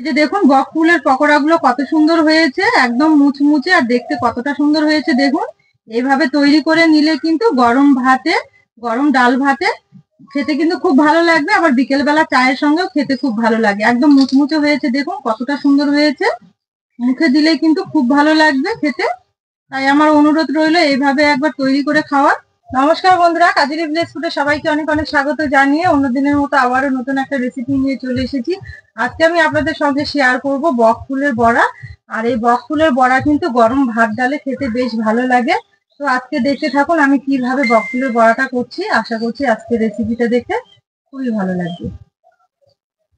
এই যে দেখুন বক ফুলের পকোড়াগুলো কত সুন্দর হয়েছে, একদম মুচমুচে আর দেখতে কতটা সুন্দর হয়েছে দেখুন। এইভাবে তৈরি করে নিলে কিন্তু গরম ভাতে, গরম ডাল ভাতে খেতে কিন্তু খুব ভালো লাগবে, আবার বিকেল বেলা চায়ের সঙ্গেও খেতে খুব ভালো লাগে। একদম মুচমুচে হয়েছে দেখুন, কতটা সুন্দর হয়েছে, মুখে দিলে কিন্তু খুব ভালো লাগবে খেতে। তাই আমার অনুরোধ রইলো এইভাবে একবার তৈরি করে খাওয়ার। নমস্কার বন্ধুরা, কাজেরি ভিলেজ ফুডে সবাইকে অনেক অনেক স্বাগত জানিয়ে অন্যদিনের মতো আবারও নতুন একটা রেসিপি নিয়ে চলে এসেছি। আজকে আমি আপনাদের সঙ্গে শেয়ার করব বক ফুলের বড়া। আর এই বক ফুলের বড়া কিন্তু গরম ভাত ডালে খেতে বেশ ভালো লাগে। তো আজকে দেখতে থাকুন আমি কিভাবে বক ফুলের বড়াটা করছি। আশা করছি আজকে রেসিপিটা দেখে খুবই ভালো লাগবে।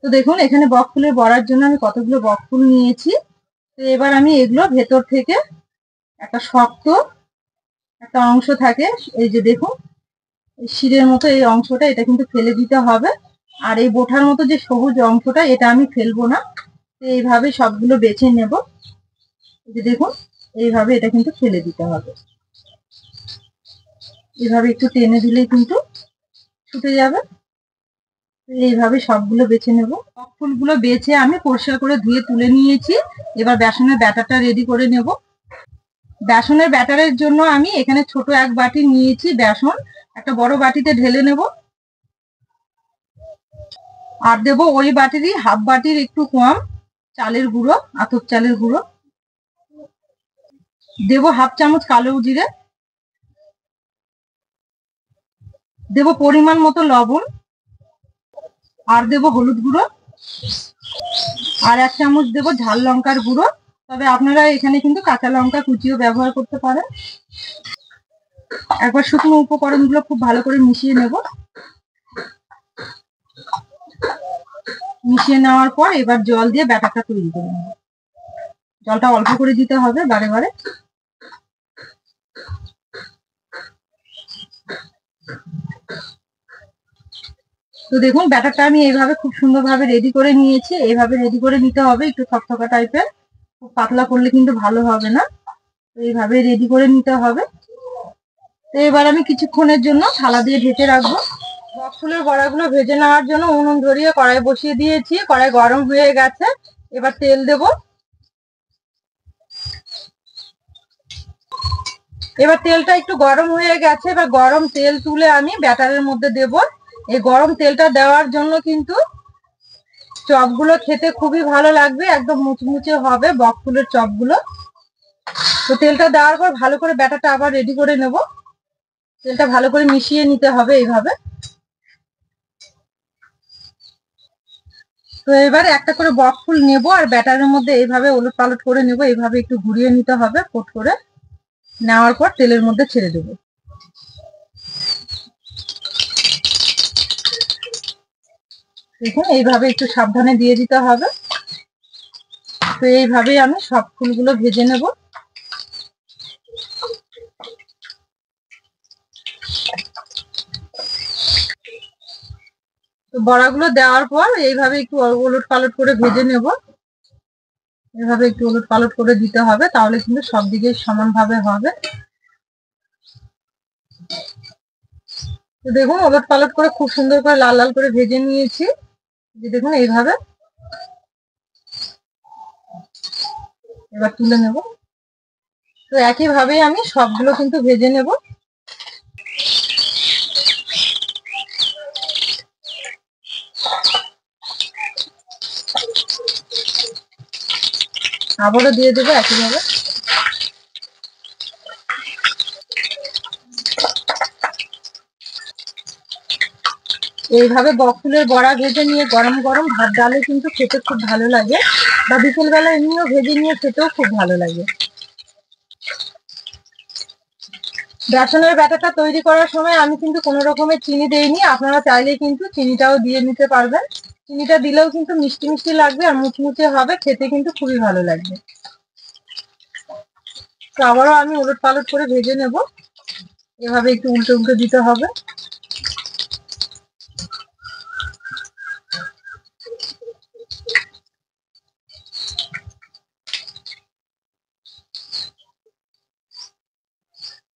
তো দেখুন এখানে বক ফুলের বড়ার জন্য আমি কতগুলো বক ফুল নিয়েছি। তো এবার আমি এগুলো ভেতর থেকে একটা শক্ত একটা অংশ থাকে, এই যে দেখুন শিরের মতো এই অংশটা, এটা কিন্তু ফেলে দিতে হবে। আর এই বোঠার মতো যে সবুজ অংশটা, এটা আমি ফেলবো না। তো এইভাবে সবগুলো বেছে নেব। এই যে দেখুন এইভাবে এটা কিন্তু ফেলে দিতে হবে। এইভাবে একটু টেনে দিলেই কিন্তু ছুটে যাবে। এইভাবে সবগুলো বেছে নেব। ফুলগুলো বেছে আমি পরিষ্কার করে ধুয়ে তুলে নিয়েছি। এবার বেসনের ব্যাটারটা রেডি করে নেব। বেসনের ব্যাটারের জন্য আমি এখানে ছোট এক বাটি নিয়েছি বেসন, একটা বড় বাটিতে ঢেলে নেব। আর দেবো ওই বাটিরই হাফ বাটির একটু কম চালের গুঁড়ো, আতপ চালের গুঁড়ো। দেবো হাফ চামচ কালো জিরে, দেবো পরিমাণ মতো লবণ, আর দেবো হলুদ গুঁড়ো, আর এক চামচ দেবো ঝাল লঙ্কার গুঁড়ো। তবে আপনারা এখানে কিন্তু কাঁচা লঙ্কা কুচিও ব্যবহার করতে পারেন। একবার শুকনো উপকরণগুলো খুব ভালো করে মিশিয়ে নেব। মিশিয়ে নেওয়ার পর এবার জল দিয়ে ব্যাটারটা তৈরি করে নেব। জলটা অল্প করে দিতে হবে বারে বারে। তো দেখুন ব্যাটারটা আমি এইভাবে খুব সুন্দরভাবে রেডি করে নিয়েছি। এইভাবে রেডি করে নিতে হবে, একটু থকথকা টাইপের, খুব পাতলা করলে কিন্তু ভালো হবে না। এইভাবে রেডি করে নিতে হবে। তো এবার আমি কিছুক্ষণের জন্য থালা দিয়ে ঢেকে রাখবো। বক ফুলের বড়াগুলো ভেজে নেওয়ার জন্য উনুন ধরিয়ে কড়াই বসিয়ে দিয়েছি। কড়াই গরম হয়ে গেছে, এবার তেল দেব। এবার তেলটা একটু গরম হয়ে গেছে, এবার গরম তেল তুলে আমি ব্যাটারের মধ্যে দেব। এই গরম তেলটা দেওয়ার জন্য কিন্তু চপগুলো খেতে খুবই ভালো লাগবে, একদম মুচমুচে হবে বক ফুলের চপগুলো। তো তেলটা দেওয়ার পর ভালো করে ব্যাটারটা আবার রেডি করে নেব। তেলটা ভালো করে মিশিয়ে নিতে হবে এইভাবে। তো এবারে একটা করে বক ফুল নেবো আর ব্যাটারের মধ্যে এইভাবে ওলট পালট করে নেব। এইভাবে একটু ঘুরিয়ে নিতে হবে, কোট করে নেওয়ার পর তেলের মধ্যে ছেড়ে দেবো। দেখুন এইভাবে একটু সাবধানে দিয়ে দিতে হবে। তো এইভাবেই আমি সব ফুলগুলো ভেজে নেব। তো বড়াগুলো দেওয়ার পর এইভাবে একটু ওলট পালট করে ভেজে নেব। এভাবে একটু ওলট পালট করে দিতে হবে, তাহলে কিন্তু সব দিকে সমানভাবে হবে। তো দেখুন ওলট পালট করে খুব সুন্দর করে লাল লাল করে ভেজে নিয়েছি। যে দেখুন এইভাবে। এবার তুলে নেব। তো একইভাবেই আমি সবগুলো কিন্তু ভেজে নেব। আবারও দিয়ে দেবো একইভাবে। এইভাবে বক ফুলের বড়া ভেজে নিয়ে গরম গরম ভাত ডালে কিন্তু খেতে খুব ভালো লাগে, বা বিকেল বেলা এমনিও ভেজে নিয়ে খেতেও খুব ভালো লাগে। বেসনের ব্যাটারটা তৈরি করার সময় আমি কিন্তু কোনো রকমের চিনি দেইনি, আপনারা চাইলে কিন্তু চিনিটাও দিয়ে নিতে পারবেন। চিনিটা দিলেও কিন্তু মিষ্টি মিষ্টি লাগবে আর মুচমুচে হবে, খেতে কিন্তু খুবই ভালো লাগবে। তো আবারও আমি উলট পালট করে ভেজে নেব। এভাবে একটু উল্টে উল্টে দিতে হবে।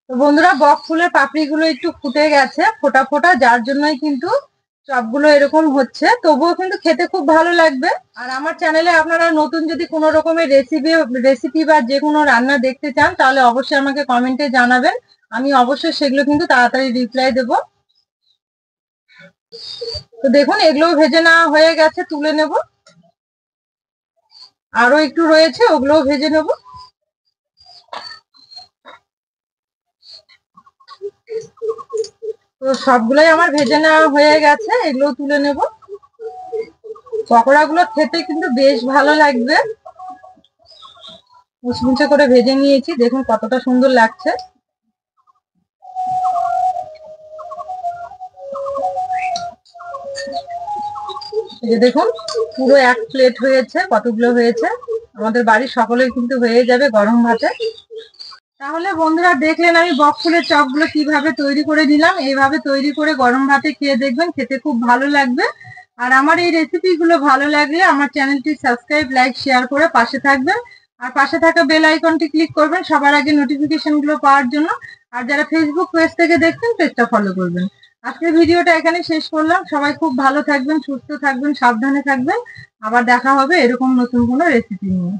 তো বন্ধুরা বক ফুলের পাপড়িগুলো একটু ফুটে গেছে ফোটা ফোটা, যার জন্যই কিন্তু চপগুলো এরকম হচ্ছে, তবুও কিন্তু খেতে খুব ভালো লাগবে। আর আমার চ্যানেলে আপনারা নতুন যদি কোনো রকমের রেসিপি বা যে কোনো রান্না দেখতে চান, তাহলে অবশ্যই আমাকে কমেন্টে জানাবেন। আমি অবশ্যই সেগুলো কিন্তু তাড়াতাড়ি রিপ্লাই দেব। তো দেখুন এগুলো ভেজে নেওয়া হয়ে গেছে, তুলে নেব। আরো একটু রয়েছে, ওগুলোও ভেজে নেব। তো সবগুলোই আমার ভেজে নেওয়া হয়ে গেছে, এগুলো তুলে নেব। পকোড়াগুলো খেতে কিন্তু বেশ ভালো লাগবে। মুচমুচে করে ভেজে নিয়েছি, দেখুন কতটা সুন্দর লাগছে। এই যে দেখুন পুরো এক প্লেট হয়েছে, কতগুলো হয়েছে। আমাদের বাড়ির সকলের কিন্তু হয়ে যাবে গরম ভাতে। তাহলে বন্ধুরা দেখলেন আমি বকফুলের চপগুলো কিভাবে তৈরি করে নিলাম। এইভাবে তৈরি করে গরম ভাতে খেয়ে দেখবেন, খেতে খুব ভালো লাগবে। আর আমার এই রেসিপি গুলো ভালো লাগলে আমার চ্যানেলটি সাবস্ক্রাইব, লাইক, শেয়ার করে পাশে থাকবেন। আর পাশে থাকা বেল আইকনটি ক্লিক করবেন সবার আগে নোটিফিকেশন গুলো পাওয়ার জন্য। আর যারা ফেসবুক পেজ থেকে দেখছেন, পেজটা ফলো করবেন। আজকের ভিডিওটা এখানে শেষ করলাম। সবাই খুব ভালো থাকবেন, সুস্থ থাকবেন, সাবধানে থাকবেন। আবার দেখা হবে এরকম নতুন কোনো রেসিপি নিয়ে।